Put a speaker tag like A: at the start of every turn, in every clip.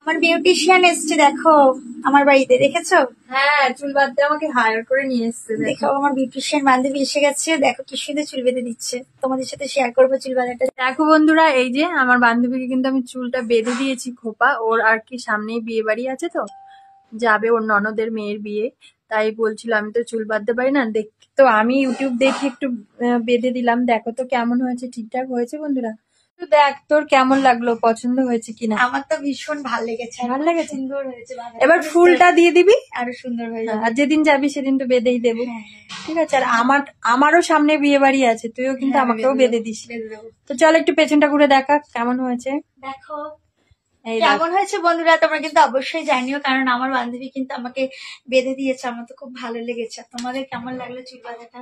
A: আমার বিউটিশিয়ান এসছে দেখো আমার বাড়িতে, দেখেছো?
B: হ্যাঁ, চুল বাঁধতে আমাকে হায়ার করে নিয়ে এসছে।
A: দেখো আমার বিউটিশিয়ান বান্ধবী এসে গেছে, দেখো কি সুন্দর চুল বেঁধে দিচ্ছে। তোমাদের সাথে শেয়ার করবো চুল বাঁধাটা।
B: দেখো বন্ধুরা, এই যে আমার বান্ধবীকে কিন্তু আমি চুলটা বেঁধে দিয়েছি খোপা। ওর আর কি সামনেই বিয়ে বাড়ি আছে, তো যাবে ওর ননদের মেয়ের বিয়ে। তাই বলছিল আমি তো চুল বাঁধতে পারি না, দেখ তো আমি ইউটিউব দেখে একটু বেঁধে দিলাম। দেখো তো কেমন হয়েছে, ঠিকঠাক হয়েছে বন্ধুরা? তো দেখ তোর কেমন লাগলো, পছন্দ হয়েছে কিনা?
A: আমার তো ভীষণ ভালো লেগেছে,
B: ভালো লেগেছে,
A: সুন্দর হয়েছে।
B: এবার ফুলটা দিয়ে দিবি,
A: আরো সুন্দর হয়ে
B: আর
A: যাবে।
B: যেদিন যাবি সেদিন তো বেঁধেই দেবো। ঠিক আছে, আর আমারও সামনে বিয়ে বাড়ি আছে, তুইও কিন্তু আমাকেও বেঁধে দিস। তো চল একটু পেছনটা ঘুরে দেখা কেমন হয়েছে।
A: দেখো কেমন হয়েছে বন্ধুরা, তোমরা কিন্তু অবশ্যই জানিও, কারণ আমার বান্ধবী কিন্তু আমাকে বেঁধে দিয়েছে। আমার তো খুব ভালো লেগেছে। তোমাদের কেমন লাগলো চুল বাঁধাটা?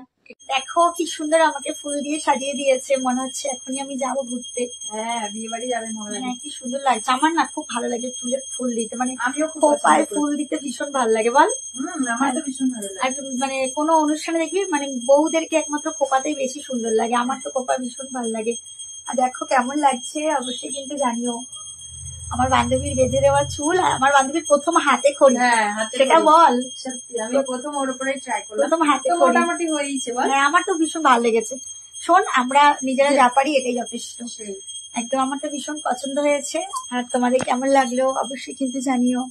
A: দেখো কি সুন্দর আমাকে ফুল দিয়ে সাজিয়ে দিয়েছে, মনে হচ্ছে এখনই আমি যাবো ঘুরতে।
B: হ্যাঁ, বিয়ে বাড়ি যাবে মনে হয়।
A: হ্যাঁ, কি সুন্দর লাগছে। আমার না খুব ভালো লাগে চুলে ফুল দিতে, মানে আমিও খোপায় ফুল দিতে ভীষণ ভালো লাগে বল।
B: আমার তো ভীষণ ভালো লাগে।
A: আর মানে কোনো অনুষ্ঠানে দেখবি মানে বউদেরকে একমাত্র খোপাতেই বেশি সুন্দর লাগে, আমার তো খোপা ভীষণ ভালো লাগে। আর দেখো কেমন লাগছে অবশ্যই কিন্তু জানিও। আমার বান্ধবীর বেঁধে দেওয়া চুল, আর আমার বান্ধবীর প্রথম হাতে খড়ি।
B: হ্যাঁ,
A: সেটা বল।
B: সত্যি আমি প্রথম ওর উপরেই ট্রাই করলাম।
A: প্রথম হাতে খড়ি
B: মোটামুটি হয়েছে বল।
A: হ্যাঁ, আমার তো ভীষণ ভালো লেগেছে। শোন, আমরা নিজেরা যা পারি এটাই যথেষ্ট। একদম আমার তো ভীষণ পছন্দ হয়েছে। আর তোমাদের কেমন লাগলো অবশ্যই কিন্তু জানিও।